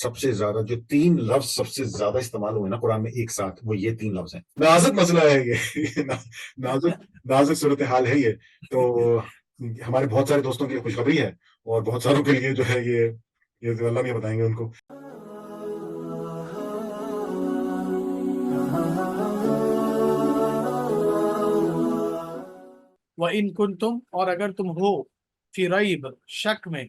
سب سے زیادہ جو 3 لفظ سب سے زیادہ استعمال ہوئے نا قرآن میں ایک ساتھ، وہ یہ 3 لفظ ہیں. نازک مسئلہ ہے یہ نازک صورتحال ہے یہ. تو ہمارے بہت سارے دوستوں کے لیے خوشخبری ہے، اور بہت ساروں کے لیے جو ہے یہ تو اللہ بھی بتائیں گے ان کو. وَإِن كُنتُم، اور اگر تم ہو فی ریب، شک میں.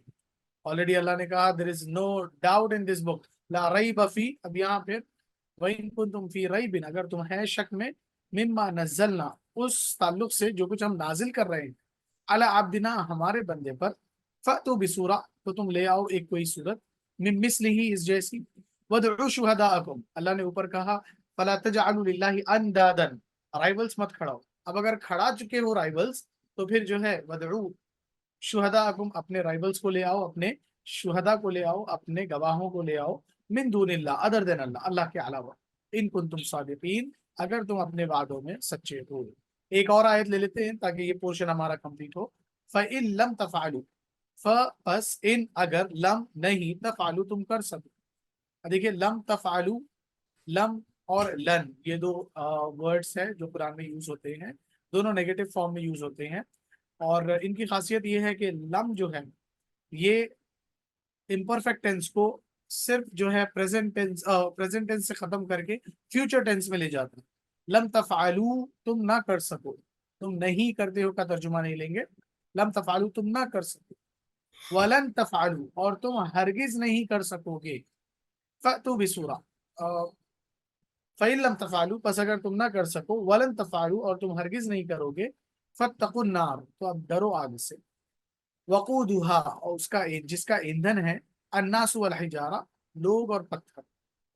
آلریڈی اللہ نے کہا there is no doubt in this book، لا ریب فی. اب یہاں پھر وَإِن كُنتُم فی ریب، اگر تم ہے شک میں، مما نزلنا، اس تعلق سے جو کچھ ہم نازل کر رہے ہیں، علی عبدنا، ہمارے بندے پر، فأتوا بسورہ، تو تم لے آؤ ایک کوئی صورت، من مثلہ، اس جیسی، وادعوا شہداءکم، اللہ نے اوپر کہا فلا تجعلوا للہ اندادا، رائیولز مت کھڑاؤ. اب اگر کھڑا چکے ہو رائیولز تو پھر جو ہے وادعوا شہداءکم، اپنے رائیولز کو لے آؤ، اپنے شہداء کو لے آؤ، اپنے گواہوں کو لے آؤ، من دون اللہ، ادر دین اللہ، اللہ کے علاوہ، ان کنتم صادقین، اگر تم اپنے وعدوں میں سچے ہو. ایک اور آیت لے لیتے ہیں تاکہ یہ پورشن ہمارا کمپلیٹ ہو. فَإِن لَمْ تَفْعَلُوا، پس ان، اگر، لم، نہیں، تفعلوا، تم کر سکو. دیکھیے لم تفعلوا، لم اور لن، یہ دو ورڈز ہیں جو قرآن میں یوز ہوتے ہیں، دونوں نیگیٹو فارم میں یوز ہوتے ہیں. اور ان کی خاصیت یہ ہے کہ لم جو ہے یہ امپرفیکٹ ٹینس کو صرف جو ہے پریزنٹ ٹینس سے ختم کر کے فیوچر ٹینس میں لے جاتا ہے. لم تفعلوا، تم نہ کر سکو، تم نہیں کرتے ہو کا ترجمہ نہیں لیں گے. لم تفعلوا، تم نہ کر سکو. ولن تفعلوا، اور تم ہرگز نہیں کر سکو گے. فأتوا بسورہ، فإن لم تفعلوا، پس اگر تم نہ کر سکو، ولن تفعلوا، اور تم ہرگز نہیں کرو گے، فاتقوا النار، تو اب ڈرو آگ سے. وقودها، اور اس کا جس کا ایندھن ہے، الناس والحجارہ، لوگ اور پتھر.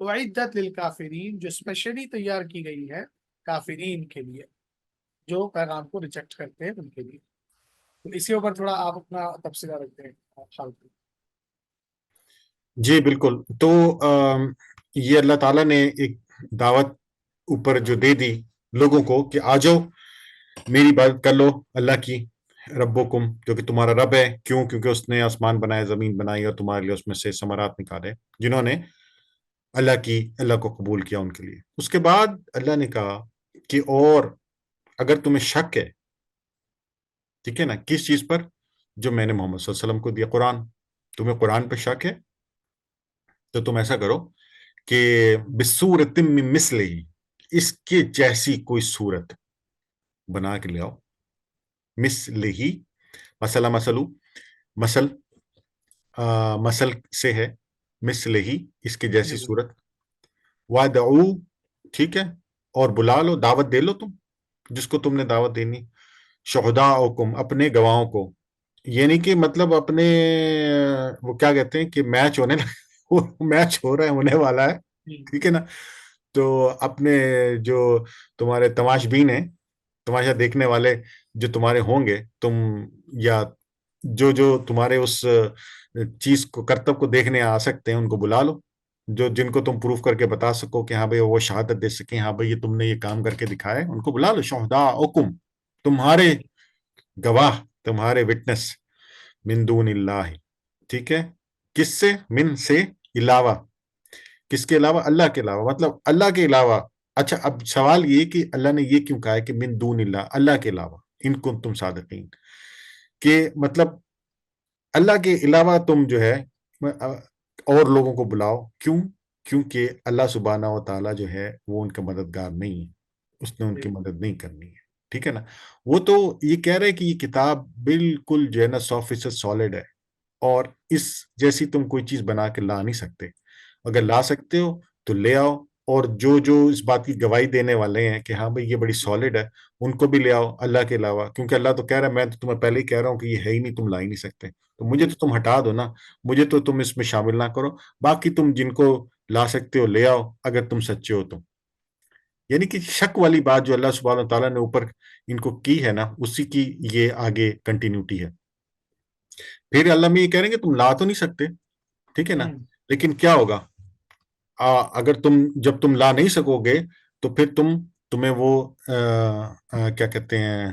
اعدت للکافرین، جو اسپیشلی تیار کی گئی ہے کافرین کے لیے، جو پیغام کو ریجیکٹ کرتے ہیں ان کے لیے. تو اس کے اوپر تھوڑا آپ اپنا تبصرہ رکھتے ہیں خالد. جی بالکل. تو یہ اللہ تعالیٰ نے ایک دعوت اوپر جو دے دی لوگوں کو کہ آ جاؤ میری بات کر لو اللہ کی، ربکم، جو کہ تمہارا رب ہے. کیوں؟ کیونکہ اس نے آسمان بنائے، زمین بنائی، اور تمہارے لیے اس میں سے ثمرات نکالے. جنہوں نے اللہ کو قبول کیا ان کے لیے. اس کے بعد اللہ نے کہا کہ اور اگر تمہیں شک ہے، ٹھیک ہے نا، کس چیز پر؟ جو میں نے محمد صلی اللہ علیہ وسلم کو دیا، قرآن. تمہیں قرآن پہ شک ہے تو تم ایسا کرو کہ بسورۃ من مثلہ، اس کے جیسی کوئی صورت بنا کے لے آؤ. مثلہ، مثلا، مثل سے ہے، مثلہ، اس کے جیسی صورت. وادعو، ٹھیک ہے، اور بلا لو، دعوت دے لو تم جس کو تم نے دعوت دینی. شہداءکم، اپنے گواہوں کو. یعنی کہ مطلب اپنے، وہ کیا کہتے ہیں کہ میچ ہو رہا ہے، ہونے والا ہے، ٹھیک ہے نا. تو اپنے جو تمہارے تماش بین ہیں، تماشا دیکھنے والے جو تمہارے ہوں گے، تم یا جو تمہارے اس چیز کو، کرتب کو دیکھنے آ سکتے ہیں، ان کو بلا لو، جن کو تم پروف کر کے بتا سکو کہ ہاں بھائی وہ شہادت دے سکیں، ہاں بھائی یہ تم نے یہ کام کر کے دکھایا ہے. ان کو بلا لو. شہداءکم، تمہارے گواہ، تمہارے وٹنس. من دون اللہ، ٹھیک ہے، کس سے؟ من سے، علاوہ، کس کے علاوہ؟ اللہ کے علاوہ، مطلب اللہ کے علاوہ. اچھا، اب سوال یہ کہ اللہ نے یہ کیوں کہا ہے کہ من دون اللہ، اللہ کے علاوہ، ان کنتم صادقین، کہ مطلب اللہ کے علاوہ تم جو ہے اور لوگوں کو بلاؤ. کیوں؟ کیونکہ اللہ سبحانہ و تعالیٰ جو ہے وہ ان کا مددگار نہیں ہے، اس نے ان کی مدد نہیں کرنی ہے، ٹھیک ہے نا. وہ تو یہ کہہ رہے کہ یہ کتاب بالکل جو ہے نا 100% سالڈ ہے، اور اس جیسی تم کوئی چیز بنا کے لا نہیں سکتے. اگر لا سکتے ہو تو لے آؤ، اور جو اس بات کی گواہی دینے والے ہیں کہ ہاں بھئی یہ بڑی سالڈ ہے، ان کو بھی لے آؤ اللہ کے علاوہ. کیونکہ اللہ تو کہہ رہا ہے، میں تو تمہیں پہلے ہی کہہ رہا ہوں کہ یہ ہے ہی نہیں، تم لا ہی نہیں سکتے. تو مجھے تو تم ہٹا دو نا، مجھے تو تم اس میں شامل نہ کرو. باقی تم جن کو لا سکتے ہو لے آؤ اگر تم سچے ہو تو. یعنی کہ شک والی بات جو اللہ سبحانہ تعالیٰ نے اوپر ان کو کی ہے نا، اسی کی یہ آگے کنٹینیوٹی ہے. پھر اللہ میں یہ کہہ رہے ہیں کہ تم لا تو نہیں سکتے، ٹھیک ہے نا، لیکن کیا ہوگا اگر جب تم لا نہیں سکو گے تو پھر تمہیں وہ کیا کہتے ہیں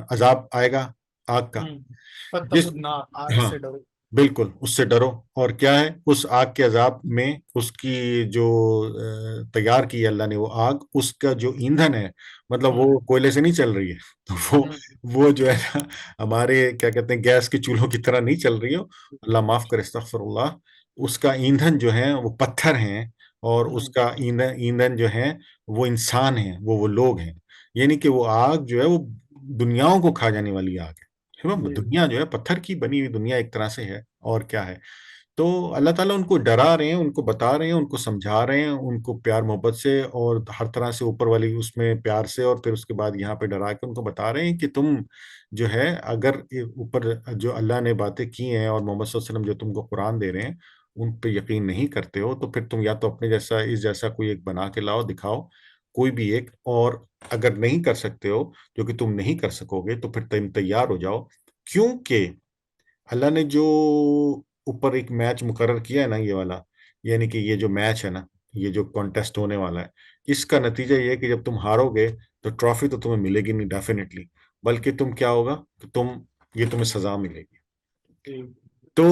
عذاب آئے گا آگ کا. فتقوا النار، آگ ہاں سے ڈرو. بالکل اس سے ڈرو. اور کیا ہے اس آگ کے عذاب میں اس کی جو تیار کی ہے اللہ نے وہ آگ، اس کا جو ایندھن ہے مطلب وہ کوئلے سے نہیں چل رہی ہے. تو وہ جو ہے نا ہمارے کیا کہتے ہیں گیس کے چولہوں کی طرح نہیں چل رہی ہو. اللہ معاف کرے، استغفر اللہ. اس کا ایندھن جو ہے وہ پتھر ہیں، اور اس کا ایندھن جو ہے وہ انسان ہیں، وہ لوگ ہیں. یعنی کہ وہ آگ جو ہے وہ دنیاؤں کو کھا جانے والی آگ ہے. دنیا جو ہے پتھر کی بنی ہوئی دنیا ایک طرح سے ہے، اور کیا ہے. تو اللہ تعالیٰ ان کو ڈرا رہے ہیں، ان کو بتا رہے ہیں، ان کو سمجھا رہے ہیں، ان کو پیار محبت سے اور ہر طرح سے اوپر والی اس میں پیار سے، اور پھر اس کے بعد یہاں پہ ڈرا کے ان کو بتا رہے ہیں کہ تم جو ہے اگر اوپر جو اللہ نے باتیں کی ہیں اور محمد صلی اللہ علیہ وسلم جو تم کو قرآن دے رہے ہیں ان پہ یقین نہیں کرتے ہو، تو پھر تم یا تو اپنے جیسا اس جیسا کوئی ایک بنا کے لاؤ، دکھاؤ کوئی بھی ایک. اور اگر نہیں کر سکتے ہو، جو کہ تم نہیں کر سکو گے، تو پھر تم تیار ہو جاؤ. کیونکہ اللہ نے جو اوپر ایک میچ مقرر کیا ہے نا یہ والا، یعنی کہ یہ جو میچ ہے نا، یہ جو کانٹیسٹ ہونے والا ہے، اس کا نتیجہ یہ ہے کہ جب تم ہارو گے تو ٹرافی تو تمہیں ملے گی نہیں ڈیفینیٹلی، بلکہ تم کیا ہوگا کہ یہ تمہیں سزا ملے گی. تو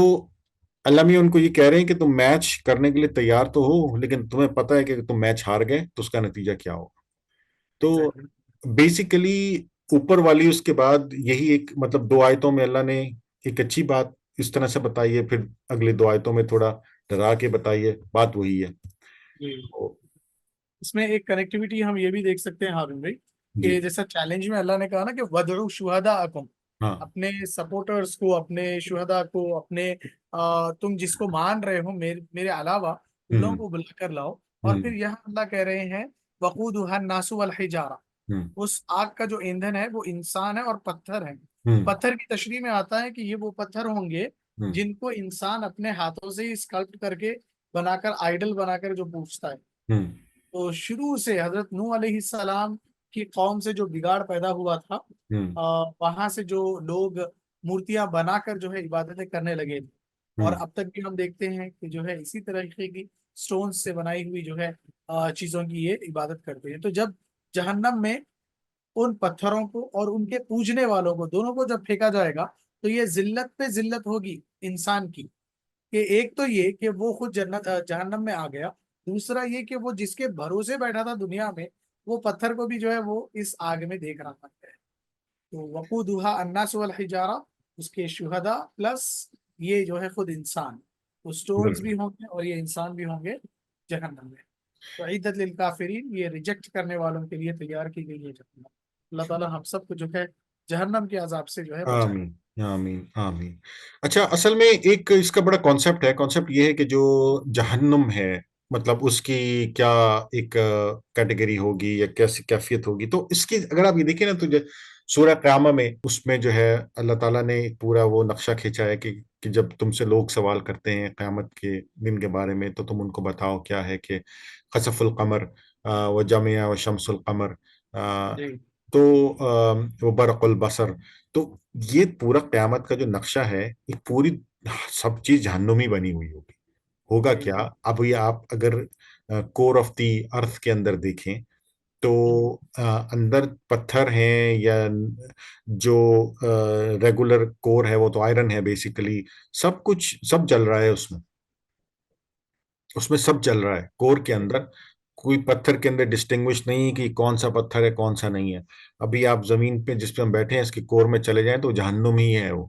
اللہ میاں ان کو یہ کہہ رہے ہیں کہ تم میچ کرنے کے لیے تیار تو ہو، لیکن تمہیں پتہ ہے کہ تم میچ ہار گئے تو اس کا نتیجہ کیا ہوگا. تو بیسیکلی اوپر والی اس کے بعد یہی ایک مطلب 2 آیتوں میں اللہ نے ایک اچھی بات اس طرح سے بتائی ہے، پھر اگلے 2 آیتوں میں تھوڑا ڈرا کے بتائیے، بات وہی ہے. اس میں ایک کنیکٹیوٹی ہم یہ بھی دیکھ سکتے ہیں ہارون بھائی جی کہ جیسا چیلنج میں اللہ نے کہا نا کہ وَدْعُوا شُهَدَاءَكُمْ، ہاں اپنے سپورٹرز کو، اپنے شہداء کو، اپنے تم جس کو مان رہے ہو میرے علاوہ ان لوگوں کو بلا کر لاؤ. اور پھر یہاں اللہ کہہ رہے ہیں وَقُودُهَا النَّاسُ وَالْحِجَارَةُ، اس آگ کا جو ایندھن ہے وہ انسان ہے اور پتھر ہے. پتھر کی تشریح میں آتا ہے کہ یہ وہ پتھر ہوں گے جن کو انسان اپنے ہاتھوں سے ہی اسکلپٹ کر کے بنا کر آئیڈل بنا کر جو پوجتا ہے. تو شروع سے حضرت نوح علیہ السلام کی قوم سے جو بگاڑ پیدا ہوا تھا، وہاں سے جو لوگ مورتیاں بنا کر جو ہے عبادتیں کرنے لگے تھے. اور اب تک بھی ہم دیکھتے ہیں کہ جو ہے اسی طریقے کی سٹونز سے بنائی ہوئی جو ہے چیزوں کی یہ عبادت کرتے ہیں. تو جب جہنم میں ان پتھروں کو اور ان کے پوجنے والوں کو دونوں کو جب پھینکا جائے گا تو یہ ذلت پہ ذلت ہوگی انسان کی، کہ ایک تو یہ کہ وہ خود جہنم میں آ گیا، دوسرا یہ کہ وہ جس کے بھروسے بیٹھا تھا دنیا میں وہ پتھر کو بھی جو ہے وہ اس آگ میں دیکھ رہا تھا. تو وقودها الناس والحجارہ، اس کے شہداء پلس یہ جو ہے خود انسان، وہ سٹونز بھی ہوں گے اور یہ انسان بھی ہوں گے جہنم میں. تو عدت للکافرین، یہ ریجیکٹ کرنے والوں کے لیے تیار کی گئی ہے جہنم. اللہ تعالی ہم سب کو جو ہے جہنم کے عذاب سے جو ہے بچائے. آمین آمین آمین. اچھا، اصل میں ایک اس کا بڑا کانسیپٹ ہے. کانسیپٹ یہ ہے کہ جو جہنم ہے مطلب اس کی کیا ایک کیٹیگری ہوگی یا کیسی کیفیت ہوگی. تو اس کی اگر آپ یہ دیکھیں نا تو سورہ قیامہ میں اس میں جو ہے اللہ تعالیٰ نے پورا وہ نقشہ کھینچا ہے کہ جب تم سے لوگ سوال کرتے ہیں قیامت کے دن کے بارے میں تو تم ان کو بتاؤ کیا ہے کہ خسف القمر و جمع و شمس القمر، تو وہ برق البصر. تو یہ پورا قیامت کا جو نقشہ ہے یہ پوری سب چیز جہنمی بنی ہوئی ہوگی. ہوگا کیا اب یہ آپ اگر کور آف دی ارتھ کے اندر دیکھیں تو اندر پتھر ہیں یا جو ریگولر کور ہے وہ تو آئرن ہے بیسیکلی. سب کچھ سب جل رہا ہے اس میں سب چل رہا ہے. کور کے اندر کوئی پتھر کے اندر ڈسٹنگوش نہیں کہ کون سا پتھر ہے کون سا نہیں ہے. ابھی آپ زمین پہ جس پہ ہم بیٹھے ہیں اس کے کور میں چلے جائیں تو جہنم ہی ہے. وہ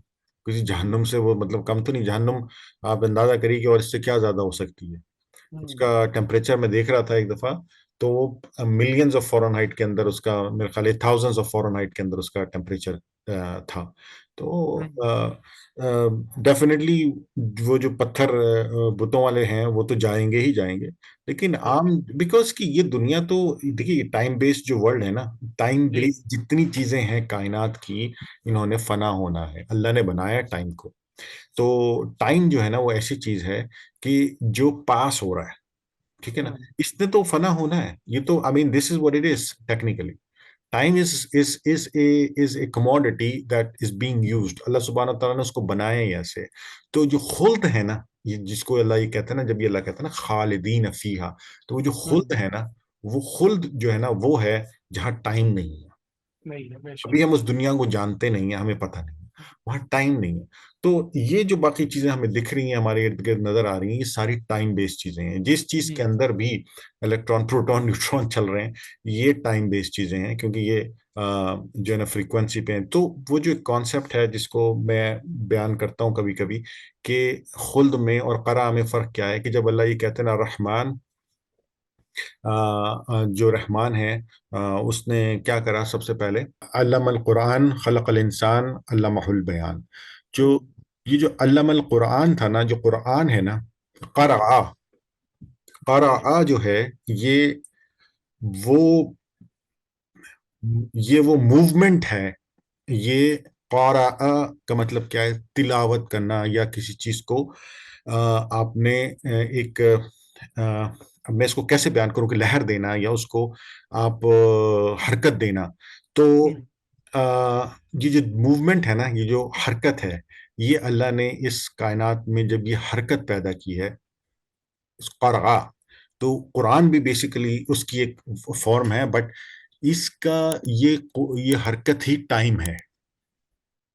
کسی جہنم سے وہ مطلب کم تو نہیں. جہنم آپ اندازہ کریے کہ اور اس سے کیا زیادہ ہو سکتی ہے. اس کا ٹیمپریچر میں دیکھ رہا تھا ایک دفعہ تو وہ ملینز آف فارن ہائٹ کے اندر اس کا میرے خیال ہے تھاؤزنڈز آف فارن ہائٹ کے اندر اس کا ٹیمپریچر تھا. تو ڈیفینیٹلی وہ جو پتھر بتوں والے ہیں وہ تو جائیں گے ہی جائیں گے. لیکن عام بیکاز کہ یہ دنیا تو دیکھیے ٹائم بیسڈ جو ورلڈ ہے نا، ٹائم بیسڈ جتنی چیزیں ہیں کائنات کی انہوں نے فنا ہونا ہے. اللہ نے بنایا ٹائم کو. تو ٹائم جو ہے نا وہ ایسی چیز ہے کہ جو پاس ہو رہا ہے، ٹھیک ہے نا، اس نے تو فنا ہونا ہے. یہ تو I mean this is what it is technically. Time is a commodity that is being used. اللہ سبحانہ تعالیٰ نے اس کو بنایا ہی ایسے. تو جو خلد ہے نا، یہ جس کو اللہ یہ کہتا ہے نا، جب یہ اللہ کہتا ہے نا خالدین فیہا، تو وہ جو خلد ہے نا، وہ خلد جو ہے نا وہ ہے جہاں ٹائم نہیں ہے. ابھی ہم اس دنیا کو جانتے نہیں ہیں، ہمیں پتہ نہیں. وہاں ٹائم نہیں ہے. تو یہ جو باقی چیزیں ہمیں دکھ رہی ہیں ہمارے ارد گرد نظر آ رہی ہیں، یہ ساری ٹائم بیسڈ چیزیں ہیں. جس چیز جی کے اندر بھی الیکٹران پروٹون نیوٹران چل رہے ہیں، یہ ٹائم بیسڈ چیزیں ہیں، کیونکہ یہ جو ہے نا فریکوینسی پہ ہیں. تو وہ جو کانسیپٹ ہے جس کو میں بیان کرتا ہوں کبھی کبھی، کہ خلد میں اور قرآ میں فرق کیا ہے، کہ جب اللہ یہ کہتے ہیں نا رحمان، جو رحمان ہے، اس نے کیا کرا سب سے پہلے، علم القرآن خلق الانسان علمہ البیان. جو یہ جو علم القرآن تھا نا، جو قرآن ہے نا، قرآ، قرآ جو ہے، یہ وہ یہ وہ موومنٹ ہے. یہ قرأ کا مطلب کیا ہے؟ تلاوت کرنا، یا کسی چیز کو آپ نے ایک اب میں اس کو کیسے بیان کروں کہ لہر دینا، یا اس کو آپ حرکت دینا. تو یہ جو موومنٹ ہے نا، یہ جو حرکت ہے، یہ اللہ نے اس کائنات میں جب یہ حرکت پیدا کی ہے، اس قرآ، تو قرآن بھی بیسیکلی اس کی ایک فارم ہے، بٹ اس کا یہ حرکت ہی ٹائم ہے.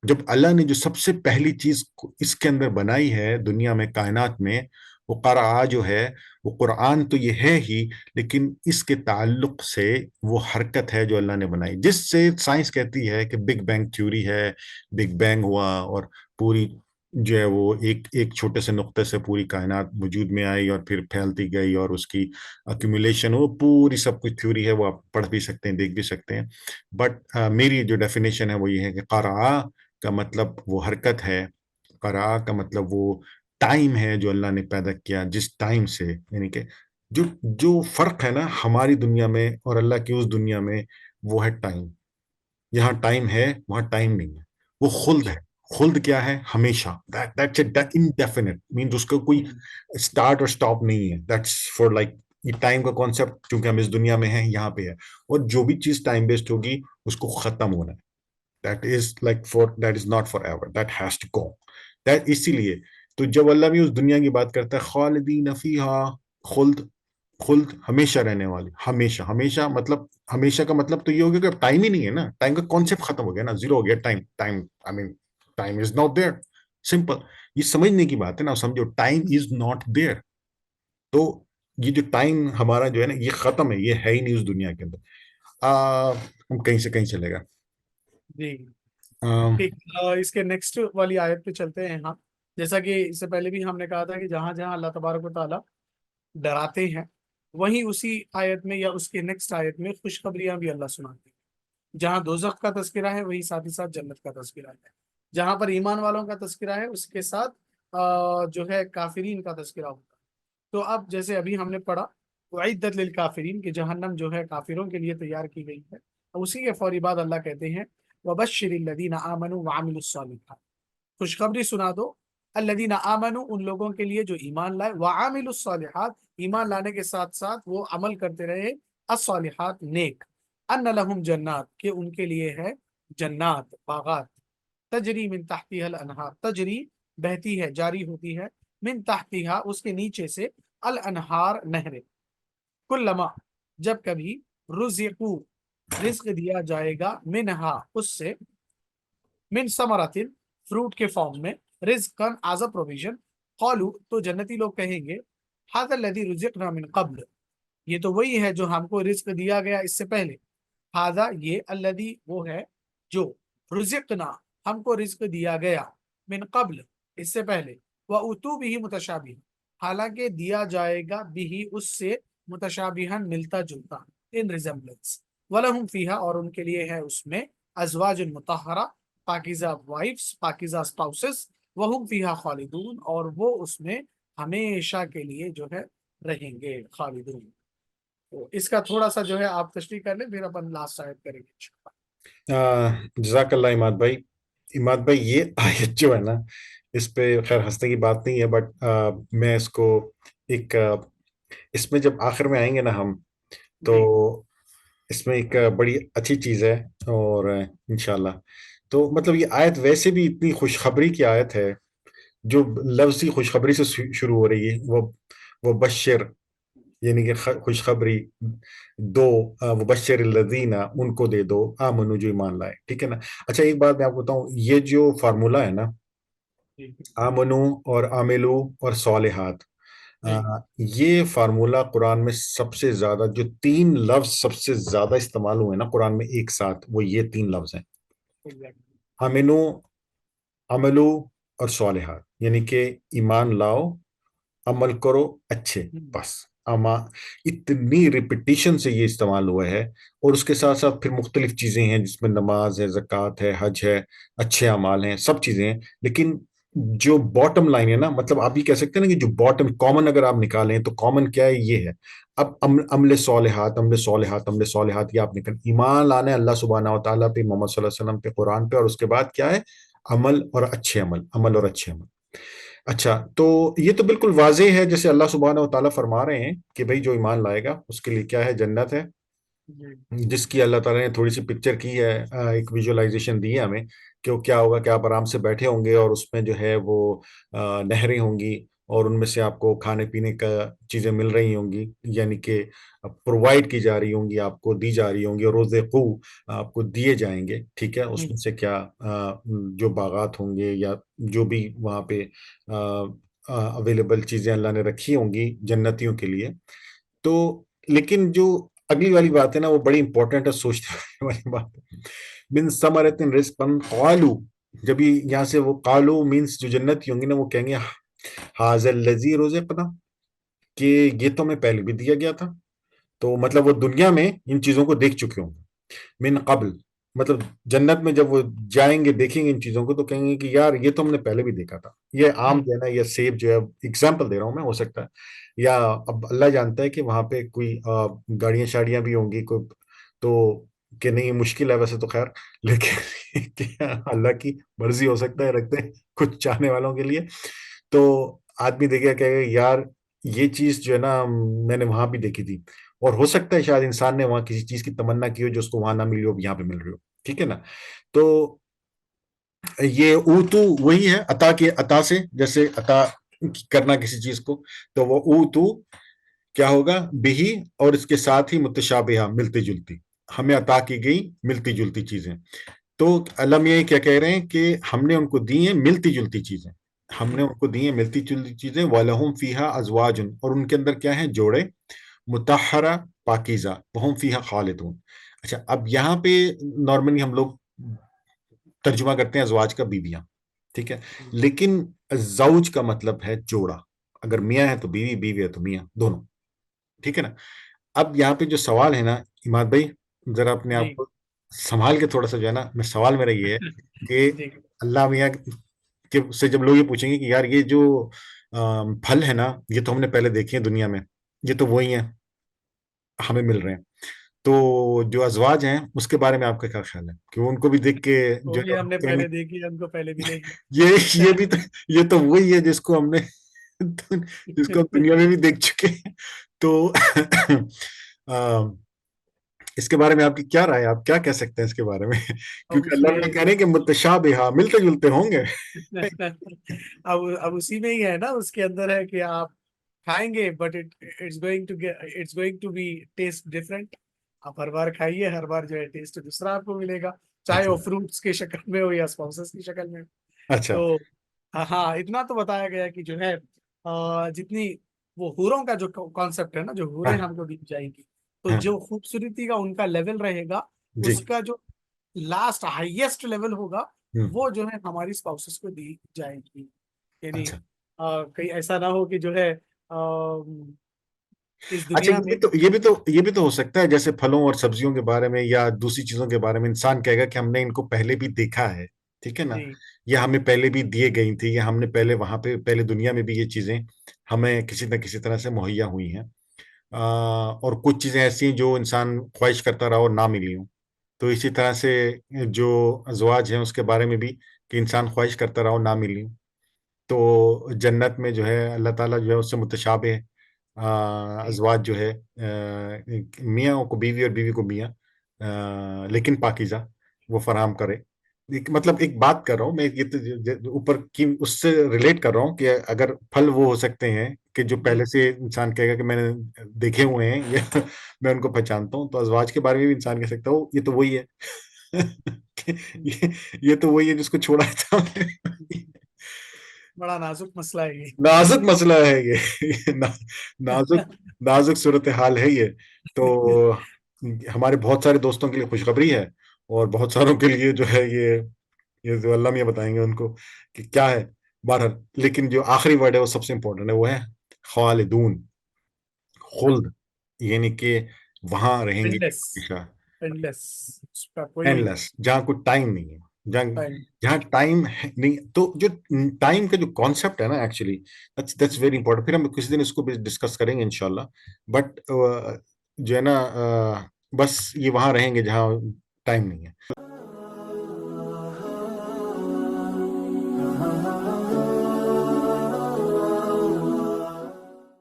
جب اللہ نے جو سب سے پہلی چیز اس کے اندر بنائی ہے دنیا میں، کائنات میں، وہ قرآ جو ہے، وہ قرآن تو یہ ہے ہی، لیکن اس کے تعلق سے وہ حرکت ہے جو اللہ نے بنائی، جس سے سائنس کہتی ہے کہ بگ بینگ تھیوری ہے. بگ بینگ ہوا اور پوری جو ہے وہ ایک چھوٹے سے نقطے سے پوری کائنات وجود میں آئی، اور پھر پھیلتی گئی، اور اس کی ایکومولیشن، وہ پوری سب کچھ تھیوری ہے، وہ آپ پڑھ بھی سکتے ہیں، دیکھ بھی سکتے ہیں. بٹ میری جو ڈیفینیشن ہے وہ یہ ہے کہ قرآ کا مطلب وہ حرکت ہے. قرآ کا مطلب وہ ٹائم ہے جو اللہ نے پیدا کیا، جس ٹائم سے، یعنی کہ جو جو فرق ہے نا ہماری دنیا میں اور اللہ کی اس دنیا میں، وہ ہے ٹائم. یہاں ٹائم ہے، وہاں ٹائم نہیں ہے. وہ خلد ہے. خلد کیا ہے؟ ہمیشہ. انڈیفینٹ مینس اس کا کوئی اسٹارٹ اور اسٹاپ نہیں ہے. دیٹس فار لائک، یہ ٹائم کا کانسیپٹ چونکہ ہم اس دنیا میں ہیں، یہاں پہ ہے، اور جو بھی چیز ٹائم بیسڈ ہوگی اس کو ختم ہونا ہے. That is not forever. That has to go. اسی لیے تو جب اللہ بھی اس دنیا کی بات کرتا ہے، خالدین فیہا، خلد، خلد ہمیشہ رہنے والی. ہمیشہ، ہمیشہ مطلب، ہمیشہ کا مطلب تو یہ ہو گیا کہ اب ٹائم ہی نہیں ہے نا. ٹائم کا کانسیپٹ ختم ہو گیا نا، زیرو ہو گیا. Time time I mean time is not there. Simple. یہ سمجھنے کی بات ہے نا، سمجھو ٹائم از ناٹ دیئر. تو یہ جو ٹائم ہمارا جو ہے نا، یہ ختم ہے، یہ ہے ہی نہیں اس دنیا کے اندر. ہم کہیں سے کہیں چلے گا. جی ٹھیک. اس کے نیکسٹ والی آیت پہ چلتے ہیں. ہاں، جیسا کہ اس سے پہلے بھی ہم نے کہا تھا کہ جہاں جہاں اللہ تبارک و تعالیٰ ڈراتے ہیں، وہیں اسی آیت میں یا اس کے نیکسٹ آیت میں خوشخبریاں بھی اللہ سناتے ہیں. جہاں دوزخ کا تذکرہ ہے، وہی ساتھ ہی ساتھ جنت کا تذکرہ ہے. جہاں پر ایمان والوں کا تذکرہ ہے، اس کے ساتھ جو ہے کافرین کا تذکرہ ہوتا ہے. تو اب جیسے ابھی ہم نے پڑھا وعدت للکافرین، کہ جہنم جو ہے کافروں کے لیے تیار کی گئی ہے. اسی کے فوری بعد اللہ کہتے ہیں وبشر الذین آمنوا وعملوا الصالحات، خوشخبری سنا دو الذین آمنوا، ان لوگوں کے لیے جو ایمان لائے، وعملوا الصالحات، ایمان لانے کے ساتھ ساتھ وہ عمل کرتے رہے، الصالحات نیک، ان لہم جنات، کہ ان کے لیے ہے جنات، باغات، تجری من تحتها الانہار، تجری بہتی ہے، جاری ہوتی ہے، من تحتها اس کے نیچے سے، الانہار نہریں، کلما جب کبھی، رزقو رزق دیا جائے گا، منہا اس سے، من ثمرۃ فروٹ کے فارم میں، رزقن ایز اے پروویژن، قالو تو جنتی لوگ کہیں گے ھذا الذی رزقنا من قبل، یہ تو وہی ہے جو ہم کو رزق دیا گیا اس سے پہلے. ھذا یہ، الذی وہ ہے جو، رزقنا ہم کو رزق دیا گیا، من قبل اس سے پہلے، واتوا به متشابہ حالانکہ دیا جائے گا بھی اس سے، متشابہن ملتا جلتا، ان ریزمبلنس، ولہم فیہا اور ان کے لیے ہے اس میں، ازواج مطہرہ پاکیزہ وائفس، پاکیزہ اسپاؤسز، وہم فیہا خالدون اور وہ اس میں ہمیشہ کے لیے جو ہے رہیں گے، خالدون. تو اس کا تھوڑا سا جو ہے آپ تشریح کر لیں، پھر اپن لاسٹ آیت کریں گے. جزاک اللہ عماد بھائی. عماد بھائی، یہ آیت جو ہے نا، اس پہ خیر ہنسنے کی بات نہیں ہے، بٹ میں اس کو ایک اس میں جب آخر میں آئیں گے نا ہم، تو اس میں ایک بڑی اچھی چیز ہے، اور انشاءاللہ تو مطلب یہ آیت ویسے بھی اتنی خوشخبری کی آیت ہے، جو لفظی خوشخبری سے شروع ہو رہی ہے، وہ بشر یعنی کہ خوشخبری دو، وبشر الذین ان کو دے دو آمنو جو ایمان لائے، ٹھیک ہے نا. اچھا ایک بات میں آپ کو بتاؤں، یہ جو فارمولا ہے نا، جی آمنو اور عاملو اور صالحات، جی یہ فارمولا قرآن میں سب سے زیادہ، جو تین لفظ سب سے زیادہ استعمال ہوئے نا قرآن میں ایک ساتھ، وہ یہ تین لفظ ہیں: exactly. آمنو، عملو اور صالحات. یعنی کہ ایمان لاؤ، عمل کرو اچھے، بس. اما اتنی ریپیٹیشن سے یہ استعمال ہوا ہے، اور اس کے ساتھ ساتھ پھر مختلف چیزیں ہیں جس میں نماز ہے، زکوٰۃ ہے، حج ہے، اچھے اعمال ہیں، سب چیزیں ہیں. لیکن جو باٹم لائن ہے نا، مطلب آپ یہ کہہ سکتے ہیں نا کہ جو باٹم کامن اگر آپ نکالیں تو کامن کیا ہے، یہ ہے. اب عمل صالحات، عمل صالحات، عمل صالحات، یہ آپ نکل ایمان لانا ہے اللہ سبحانہ و تعالیٰ پہ، محمد صلی اللہ علیہ وسلم پہ، قرآن پہ، اور اس کے بعد کیا ہے، عمل اور اچھے عمل، عمل اور اچھے عمل. اچھا تو یہ تو بالکل واضح ہے، جیسے اللہ سبحانہ و تعالیٰ فرما رہے ہیں کہ بھئی جو ایمان لائے گا اس کے لیے کیا ہے، جنت ہے، جی جس کی اللہ تعالیٰ نے تھوڑی سی پکچر کی ہے، ایک ویژولائزیشن دی ہے ہمیں کہ وہ کیا ہوگا، کہ آپ آرام سے بیٹھے ہوں گے اور اس میں جو ہے وہ نہریں ہوں گی، اور ان میں سے آپ کو کھانے پینے کا چیزیں مل رہی ہوں گی، یعنی کہ پرووائڈ کی جا رہی ہوں گی، آپ کو دی جا رہی ہوں گی، اور روز خو آپ کو دیے جائیں گے، ٹھیک ہے. اس میں سے کیا جو باغات ہوں گے یا جو بھی وہاں پہ اویلیبل چیزیں اللہ نے رکھی ہوں گی جنتیوں کے لیے. تو لیکن جو اگلی والی بات ہے نا، وہ بڑی امپورٹنٹ ہے، سوچنے والی بات ہے. من ثمرۃ رزقا قالوا، جب یہاں سے وہ قالوا مینس جو جنتی ہوں گی نا، وہ کہیں گے ھذا الذی رزقنا، کہ یہ تو ہمیں پہلے بھی دیا گیا تھا. تو مطلب وہ دنیا میں ان چیزوں کو دیکھ چکے ہوں گے، من قبل، مطلب جنت میں جب وہ جائیں گے دیکھیں گے ان چیزوں کو تو کہیں گے کہ یار یہ تو ہم نے پہلے بھی دیکھا تھا. یہ آم جو ہے نا، یہ سیب جو ہے، اگزامپل دے رہا ہوں میں، ہو سکتا ہے، یا اب اللہ جانتا ہے کہ وہاں پہ کوئی گاڑیاں شاڑیاں بھی ہوں گی کوئی، تو کہ نہیں مشکل ہے ویسے تو خیر، لیکن اللہ کی مرضی ہو سکتا ہے رکھتے ہیں کچھ چاہنے والوں کے لیے. تو آدمی دیکھے کہ یار یہ چیز جو ہے نا میں نے وہاں بھی دیکھی تھی، اور ہو سکتا ہے شاید انسان نے وہاں کسی چیز کی تمنا کی ہو جو اس کو وہاں نہ ملی ہو، یہاں پہ مل رہی ہو، ٹھیک ہے نا. تو یہ اوتو وہی ہے عطا کے، عطا سے جیسے عطا کرنا کسی چیز کو، تو وہ اوتو کیا ہوگا، بہی اور اس کے ساتھ ہی متشابہہ، ملتی جلتی، ہمیں عطا کی گئی ملتی جلتی چیزیں. تو علم یہ کیا کہہ رہے ہیں کہ ہم نے ان کو دی ہیں ملتی جلتی چیزیں، ہم نے ان کو دی ہیں ملتی جلتی چیزیں. وَلَهُمْ فِيهَا أَزْوَاجٌ، اور ان کے اندر کیا ہیں، جوڑے، مطہرہ، پاکیزہ، وَهُمْ فِيهَا خالدون. اچھا اب یہاں پہ نارملی ہم لوگ ترجمہ کرتے ہیں ازواج کا بیویاں، ٹھیک ہے، لیکن زوج کا مطلب ہے جوڑا. اگر میاں ہے تو بیوی، بیوی ہے تو میاں، دونوں، ٹھیک ہے نا. اب یہاں پہ جو سوال ہے نا عماد بھائی، ذرا اپنے آپ کو سنبھال کے تھوڑا سا جو ہے نا، میں سوال میرا یہ ہے کہ اللہ میاں کہ سے جب لوگ یہ پوچھیں گے کہ یار یہ جو پھل ہے نا، یہ تو ہم نے پہلے دیکھے ہیں دنیا میں، یہ تو وہی ہیں ہمیں مل رہے ہیں، تو جو ازواج ہیں اس کے بارے میں آپ کا کیا خیال ہے، کہ ان کو بھی دیکھ کے وہ جو بھی ہے ہم نے کہیں گے پہلے دیکھی، ہم کو پہلے ملے گی. یہ بھی تو، یہ تو وہی ہے جس کو ہم نے جس کو ہم دنیا میں بھی دیکھ چکے ہیں. تو اس کے بارے میں آپ کی کیا رائے، آپ کیا کہہ سکتے ہیں اس کے بارے میں، اب کیونکہ اس اللہ میں نے کہہ رہے ہیں کہ متشابہہ، ملتے جلتے ہوں گے. اب اسی میں ہی ہے نا، اس کے اندر ہے کہ آپ کھائیں گے but it's going to be taste different. آپ ہر بار کھائیے، ہر بار جو ہے ٹیسٹ دوسرا آپ کو ملے گا، چاہے اچھا وہ فروٹس کی شکل میں ہو یا اسپاؤسز کی شکل میں. اچھا تو ہاں اتنا تو بتایا گیا کہ جو ہے جتنی وہ حوروں کا جو کانسیپٹ ہے نا، جو حوریں ہاں ہم کو دی جائیں گی، تو ہاں جو خوبصورتی کا ان کا لیول رہے گا، جی اس کا جو لاسٹ ہائیسٹ لیول ہوگا، ہوں وہ جو ہے ہماری اسپاؤسز کو دی جائے گی. یعنی اچھا کہیں ایسا نہ ہو کہ جو ہے اس اچھا دنیا میں. یہ بھی تو ہو سکتا ہے جیسے پھلوں اور سبزیوں کے بارے میں یا دوسری چیزوں کے بارے میں انسان کہے گا کہ ہم نے ان کو پہلے بھی دیکھا ہے، ٹھیک ہے نا، جی یا ہمیں پہلے بھی دیے گئی تھی، یا ہم نے پہلے وہاں پہ پہلے دنیا میں بھی یہ چیزیں ہمیں کسی نہ کسی طرح سے مہیا ہوئی ہیں. اور کچھ چیزیں ایسی ہیں جو انسان خواہش کرتا رہا اور نہ ملی ہوں. تو اسی طرح سے جو ازواج ہیں اس کے بارے میں بھی کہ انسان خواہش کرتا رہا اور نہ ملی ہوں. تو جنت میں جو ہے اللہ تعالیٰ جو ہے اس سے متشابہ ازواج جو ہے، میاں کو بیوی اور بیوی کو میاں، لیکن پاکیزہ وہ فراہم کرے. مطلب ایک بات کر رہا ہوں میں، یہ اوپر کی اس سے ریلیٹ کر رہا ہوں کہ اگر پھل وہ ہو سکتے ہیں کہ جو پہلے سے انسان کہے گا کہ میں نے دیکھے ہوئے ہیں یا میں ان کو پہچانتا ہوں، تو ازواج کے بارے میں بھی انسان کہہ سکتا ہو یہ تو وہی ہے یہ تو وہی ہے جس کو چھوڑا تھا بڑا نازک مسئلہ ہے یہ. نازک مسئلہ ہے یہ نازک نازک صورتحال ہے یہ. تو ہمارے بہت سارے دوستوں کے لیے خوشخبری ہے، اور بہت ساروں کے لیے جو ہے یہ جو اللہ میاں بتائیں گے ان کو کہ کیا ہے. بہرحال لیکن جو آخری ورڈ ہے وہ سب سے امپورٹنٹ ہے، وہ ہے خالدون، خلد، یعنی کہ وہاں رہیں گے Endless. ہمیشہ. Endless. اس کا کوئی اینڈ لیس، جہاں کوئی ٹائم نہیں ہے، جہاں time. جہاں ٹائم نہیں. تو جو ٹائم کا جو کانسیپٹ ہے نا ایکچولی دیٹس ویری امپورٹنٹ. پھر ہم کسی دن اس کو بھی ڈسکس کریں گے انشاءاللہ. بٹ جو ہے نا بس یہ وہاں رہیں گے جہاں ٹائم نہیں ہے.